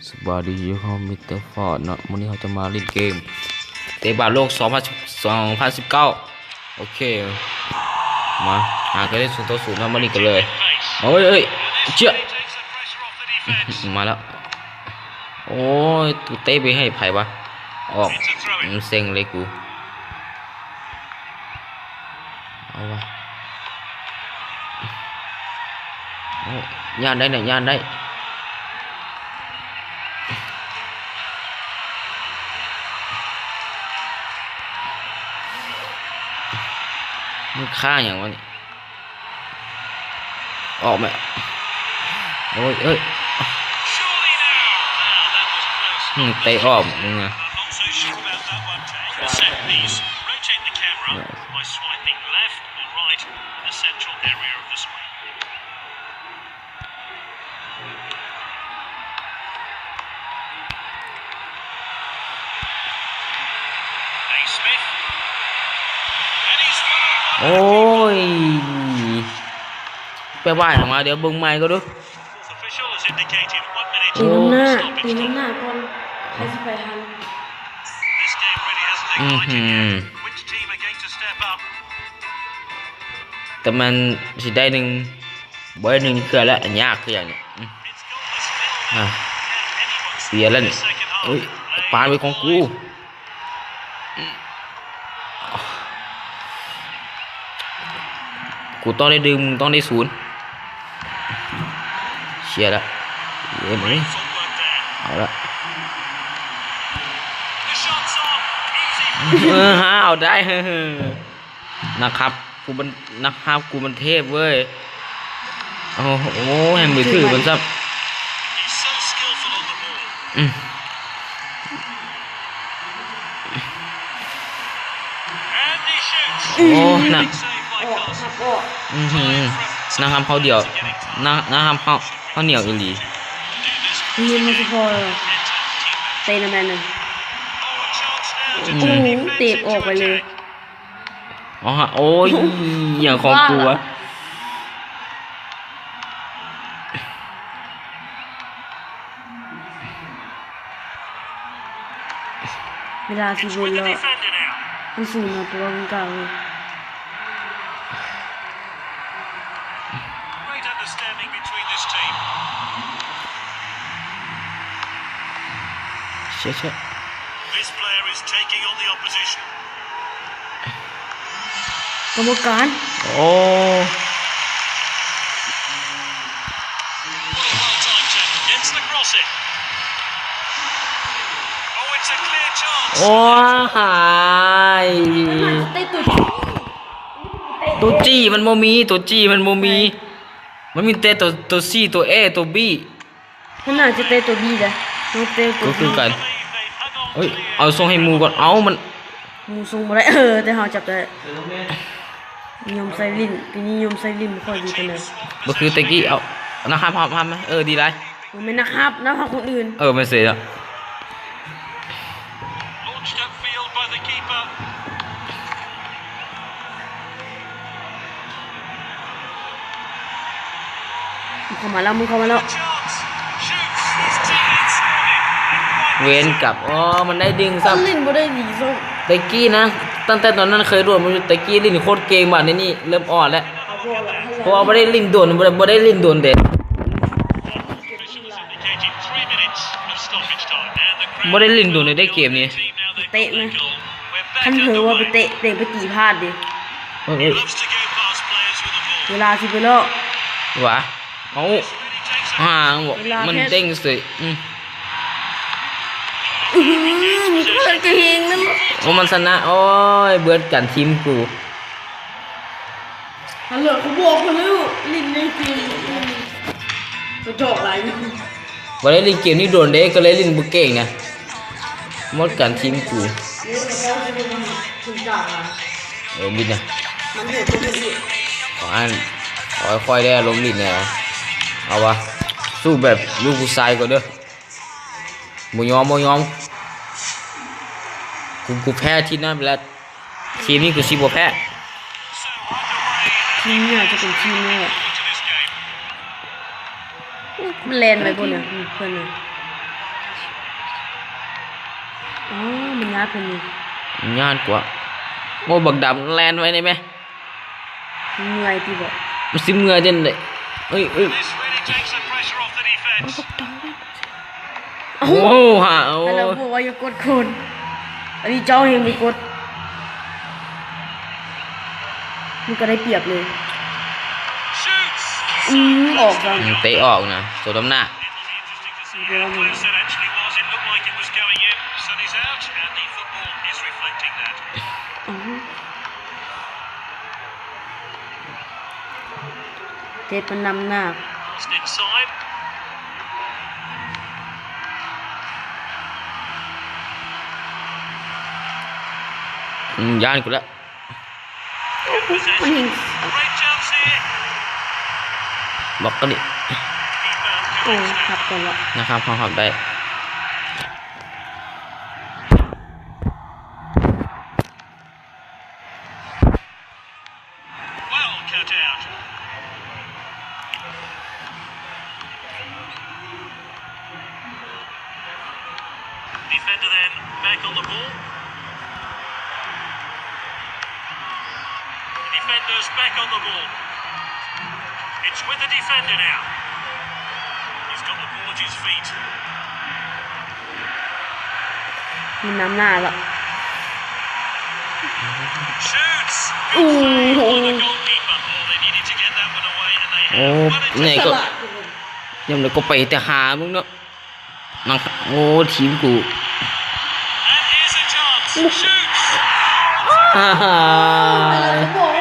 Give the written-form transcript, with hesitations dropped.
สวัสดีครับมิสเตอร์ฟอร์ดเนาะวันนี้เราจะมาเล่นเกมเตะบอลโลก2019โอเคมาหากันได้0-0นะมาเล่นกันเลยเอ้ยเจ้ามาแล้วโอ้ยตูเตะไปให้ไผ่วะออกเซ็งเลยกูเอาวะย่านได้เนี่ยย่านได้มันฆ่าอย่างวะนี่ออกไหมโอ้ยเอ้ยเตะออกมึงอะโอ้ยไปไหว้ออกมาเดี๋ยวบึงไม้ก็ดูตีน้ำหน้าก่อนใครจะไปทันแต่มันสิได้หนึ่งบ่ได้หนึ่งคือแล้วยากคืออย่างนี้เสียแล้วนี่เฮ้ยปานไปของกูกูต้องได้ดึงต้องได้ศูนย์เชียร์ละเห็นไหมเอาละเอาได้นะครับกูมันเทพเว้ยโอ้โหแฮมมือถือมันซับโอ้หนักนะครับเขาเดียวนะครับเขาเหนียวอีหลียืนมาสิพอเตะน้ำแมนหนึ่งโอ้โหเตะออกไปเลยอ๋อโอ้ยอย่างของกูอะเวลาที่เวลามันสูงนะตัวมันเก่าเลยเชี่ยกรรมการโอ้โอ้หายตัวจี้มันโมมีมันมีแต่ตัวซีตัวเอตัวบีขนาดจะเตะตัวบีเลยน้องเตะตัวก็คือกันเฮ้ยเอาส่งให้มูก่อนเอามันมูทรงมาได้แต่เขาจับได้นิยมไซลินปีนี้นิยมไซลินไม่ค่อยดีกันเลยก็คือตะกี้เอานะครับพามไหมดีไรมันไม่นะครับนะครับคนอื่นไม่เสียแล้วมึงเข้ามาแล้วเว้นกับมันได้ดึงซ้ำลินบ่ได้ดีส้มตะกี้นะตั้งแต่ตอนนั้นเคยโดนมันตะกี้ลิ้นโคตรเก่งบ้านนี่เริ่มอ่อนแล้วเพราะว่าไม่ได้ลิ้นโดนไม่ได้ลิ้นโดนเด็ดไม่ได้ลิ้นโดนได้เกมนี้เตะไหมท่านเผยว่าไปเตะไปตีพลาดดิเวลาที่ไปแล้ววะเอาบอกมันเด้งสิมันเกิดกระเฮงนั่นมันชนะโอ้ยเบิดกันทีมกูฮัลโหลเขาบอกเขาแล้วลิ้นในทีมกระจอกอะไรวันนี้ลิงเกมนี่โดนเด็กก็เลยลิงบุกเก่งนะหมดกันทีมกูลินนะค่อยได้ล้มลินเนี่ยเอาวะสู้แบบลูกผู้ชายก่อนเด้อบ่ยอมกูแพ้ที่นั่นไปแล้วทีมนี้กูชิบแพ้ทีมเนี่ยจะเป็นทีมเนี่ย มันแลนไปบนเนี่ยเพื่อนเนี่ย อ๋อมันยากเพิ่นนี่ ย่านกว่าโอ้บักดำแลนไว้ได้ไหม เมื่อยที่บอก มันสิเมื่อยจนเลยเอ้ย This really takes the pressure off the defence. โอ้ฮะโอ้ แล้วเราบอกว่าอย่ากดคนอันนี้เจ้าเองไปกดมันก็ได้เปรียบเลย Shoots. ออกกัน เตะออกนะสมน้ำหน้า It'll be interesting to see how close it actually was. It looked like it was going in. Sonny's out, and the football is reflecting that. อ๋อเทปมันนำหน้า Passed inside. ย่านกูแล้ว Good possession. Great chance here. บอกกันดิ Keeper โอ้ collects ขับ that. ก่อนละ นะครับความขับได้ Well cut out. Defender then back on the ball. The defender's back on the ball. It's with the defender now. He's got the ball at his feet. มันนำหน้าละ Shoots. Ooh. Good save by the goalkeeper. Oh, they needed to get that one away, and they โอ้ have. Well, it's เนี่ย ส ก็ ลัด ยังเลยก็ไปแต่หามึงเนาะนังโอ้ทีมกู and here's a chance. Shoots. ฮ่าฮ่า บอกว่า